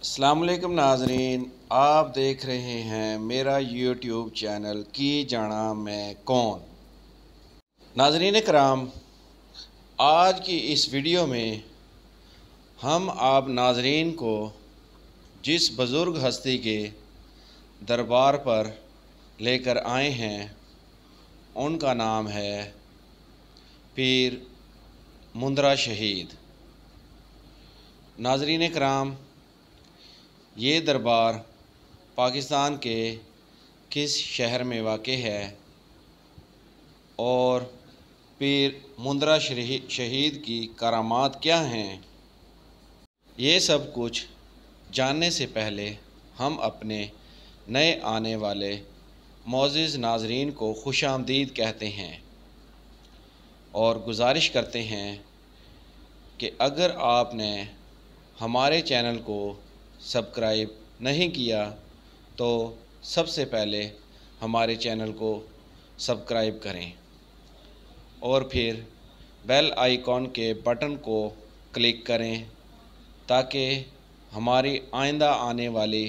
अस्सलाम वालेकुम नाजरीन, आप देख रहे हैं मेरा यूट्यूब चैनल की जाना मैं कौन। नाजरीन कराम, आज की इस वीडियो में हम आप नाजरीन को जिस बुज़ुर्ग हस्ती के दरबार पर लेकर आए हैं उनका नाम है पीर मुंदरा शहीद। नाजरीन कराम, ये दरबार पाकिस्तान के किस शहर में वाक़ है और पीर मुंदरा शहीद की करामात क्या हैं, ये सब कुछ जानने से पहले हम अपने नए आने वाले मोअज़्ज़िज़ नाज़रीन को खुशामदीद कहते हैं और गुजारिश करते हैं कि अगर आपने हमारे चैनल को सब्सक्राइब नहीं किया तो सबसे पहले हमारे चैनल को सब्सक्राइब करें और फिर बेल आइकॉन के बटन को क्लिक करें ताकि हमारी आइंदा आने वाली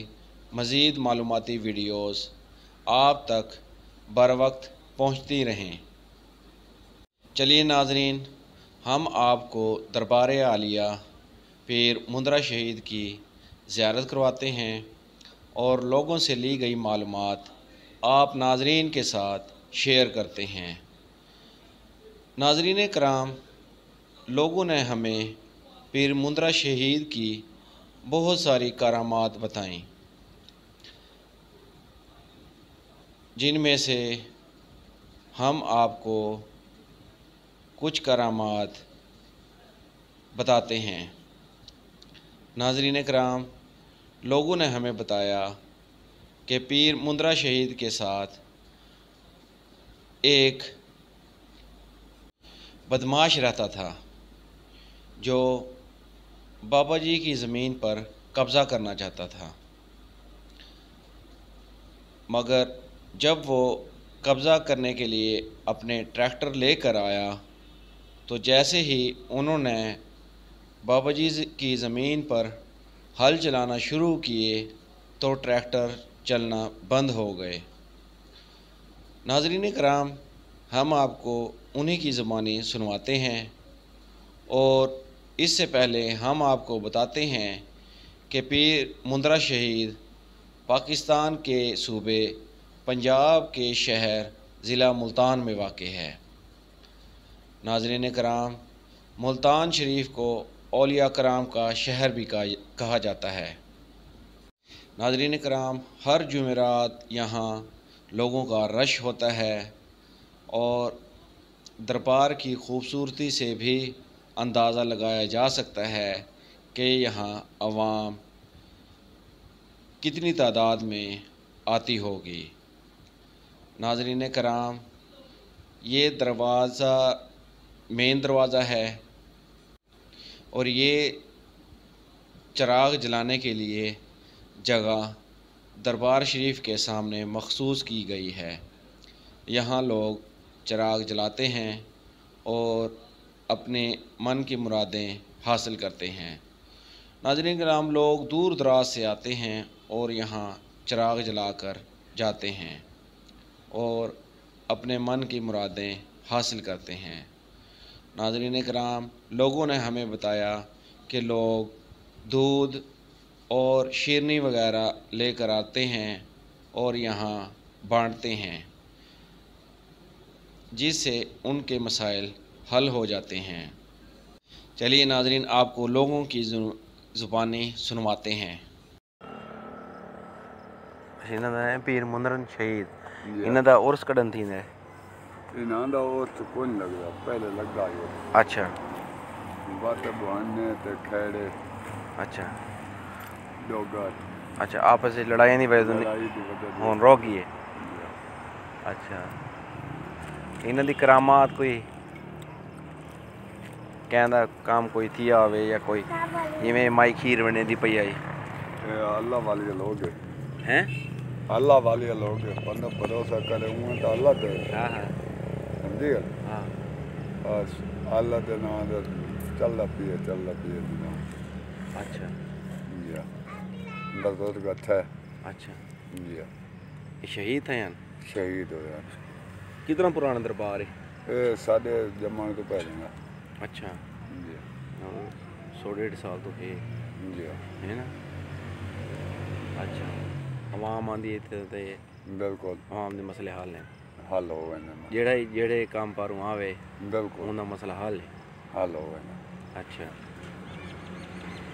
मज़ीद मालूमाती वीडियोस आप तक बर वक्त पहुँचती रहें। चलिए नाज़रीन, हम आपको दरबार आलिया पीर मुंदरा शहीद की ज़ियारत करवाते हैं और लोगों से ली गई मालूमात आप नाज़रीन के साथ शेयर करते हैं। नाज़रीन कराम, लोगों ने हमें पीर मुंदरा शहीद की बहुत सारी करामात बताईं, जिनमें से हम आपको कुछ करामात बताते हैं। नाज़रीन कराम, लोगों ने हमें बताया कि पीर मुंदरा शहीद के साथ एक बदमाश रहता था जो बाबा जी की ज़मीन पर कब्ज़ा करना चाहता था, मगर जब वो कब्ज़ा करने के लिए अपने ट्रैक्टर लेकर आया तो जैसे ही उन्होंने बाबा जी की ज़मीन पर हल चलाना शुरू किए तो ट्रैक्टर चलना बंद हो गए। नाज़रीन कराम, हम आपको उन्हीं की ज़बानी सुनवाते हैं और इससे पहले हम आपको बताते हैं कि पीर मुंदरा शहीद पाकिस्तान के सूबे पंजाब के शहर ज़िला मुल्तान में वाक़ है। नाज़रीन कराम, मुल्तान शरीफ को औलिया कराम का शहर भी कहा जाता है। नाज़रीन कराम, हर जुमेरात यहाँ लोगों का रश होता है और दरबार की खूबसूरती से भी अंदाज़ा लगाया जा सकता है कि यहाँ अवाम कितनी तादाद में आती होगी। नाज़रीन कराम, ये दरवाज़ा मेन दरवाज़ा है और ये चिराग जलाने के लिए जगह दरबार शरीफ के सामने मखसूस की गई है। यहाँ लोग चिराग जलाते हैं और अपने मन की मुरादें हासिल करते हैं। नाज़रीन कराम, लोग दूर दराज से आते हैं और यहाँ चिराग जलाकर जाते हैं और अपने मन की मुरादें हासिल करते हैं। नाज़रीन कराम, लोगों ने हमें बताया कि लोग दूध और शीरनी वगैरह लेकर आते हैं और यहाँ बांटते हैं, जिससे उनके मसाइल हल हो जाते हैं। चलिए नाज़रीन, आपको लोगों की ज़ुबानी सुनवाते हैं। पीर मुंदरा शहीद इन्हां दा उर्स कदन थी ने इन्हां दा उर्स कोई लगदा, पहले लगा ही। अच्छा, बात बहाने ते खेड़े। अच्छा डोगर। अच्छा, आपस में लड़ाई नहीं वजह हुन रोक गई है। अच्छा, इन्हां दी करामात कोई कहंदा काम कोई थिया होवे या कोई जिवें माई खीर बने दी पई आई। अल्लाह वाले लोग हैं, अल्लाह वाले लोग बंदा भरोसा करे हुआ तो अल्लाह दे। हाँ हाँ समझी गल? हाँ, बस अल्लाह दे नाम चलदा पिए अच्छा। या بزرگ اچھا ہے اچھا جی یہ شہید ہیں یار شہید ہو گیا کتنا پرانا دربار ہے یہ ساڈے جمان تو پہلے گا اچھا جی 100-150 سال تو ہے جی نا اچھا عوام آندھی تے بالکل عوام دے مسئلے حل ہیں حل ہو گئے نا جڑے کام پاروں آوے بالکل ان دا مسئلہ حل ہے حل ہو گئے نا اچھا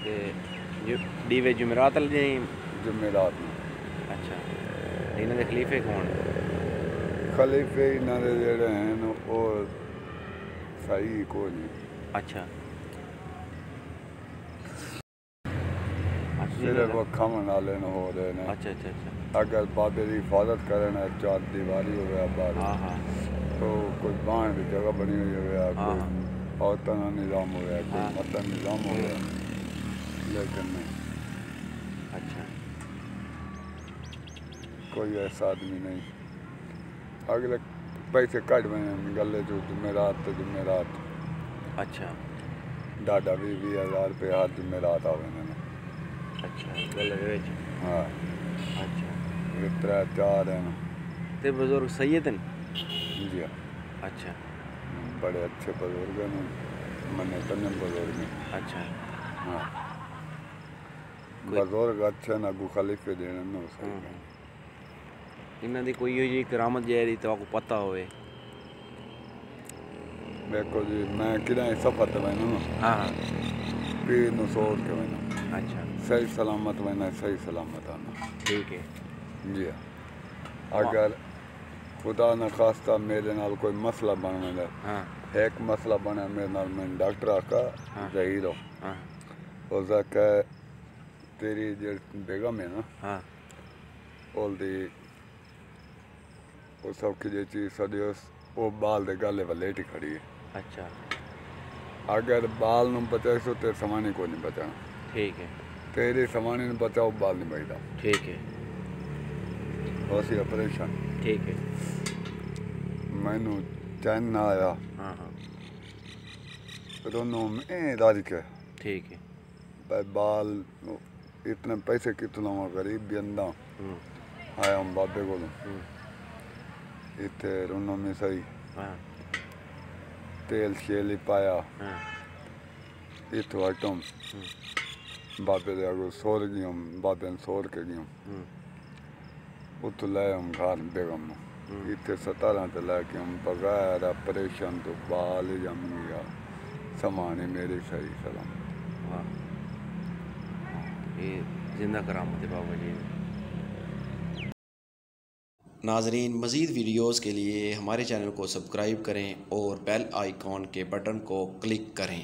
تے ڈیوے جمعرات والے دن جمعرات میں اچھا انہاں دے خلیفے کون خلیفے انہاں دے جڑے ہیں وہ صحیح کوئی نہیں اچھا صرف وہ کھمن والے ہو رہے ہیں اچھا اچھا اچھا اگر بابے کی حفاظت کرنا چار دیواری ہو گیا باہر ہاں ہاں تو کوئی بان کی جگہ بنی ہوئی ہو گیا ہاں کوئی ہاں عورتوں کا نظام ہو گیا کوئی ہاں مردوں نظام ہو گیا لیکن نہیں اچھا کوئی ایسا آدمی نہیں اگلے پیسے کٹ میں گلے جو جمعرات تو جمعرات اچھا ڈاڈا 20,000 روپے ہر جمعرات آوے نا اچھا گلے دے وچ ہاں اچھا یہ 3-4 ہیں تے بزرگ سید ہیں جی اچھا بڑے اچھے بزرگ ہیں منے تنے بزرگ ہیں اچھا ہاں کوئی بزرگ اچھے نا اگو خلیفے دینے نا صحیح ہیں انہاں دی کوئی ہوئی کرامت جیری تو کو پتہ ہوئے دیکھو جی میں کدھر سفر تے وینا نا ہاں ہاں پیر نو سوڑ کے وینا اچھا صحیح سلامت وینا صحیح سلامت آنا ٹھیک ہے جی اگر خدا نخواستہ میرے نال کوئی مسئلہ بن ویندا ہاں ایک مسئلہ بنا میرے نال میں ڈاکٹر آکا ہاں ظہیر ہو ہاں اس دا کہ تیری جو بیگم ہے نا ہاں اول دی وہ سب کی جو چیز ساری وہ بال دے گالے ولیٹ ہی کھڑی ہے اچھا اگر بال نو بچائے سو تے سمانی کو نہیں بچانا ٹھیک ہے تیری سمانی نو بچاؤ بال نہیں بچتا ٹھیک ہے اسی آپریشن ٹھیک ہے مینو چین نہ آیا ہاں ہاں رونو میں راج کے ٹھیک ہے بال اتنے پیسے کتنا ہوا غریب بھی اندہ آیا ہم بابے کو اتنے رونو میں صحیح ہاں تیل شیل پایا ہاں اتو آئٹم بابے دے آگو سور گیا ہوں بابے نے سور کے گیا ہوں اتو لے ہوں گھر بیگم اتنے 17 تے لے کے ہوں بغیر آپریشن تو بال ہی جم گیا سمانی میری صحیح سلام واہ یہ زندہ کرامت ہے بابا جی ناظرین مزید ویڈیوز کے لیے ہمارے چینل کو سبسکرائب کریں اور بیل آئیکن کے بٹن کو کلک کریں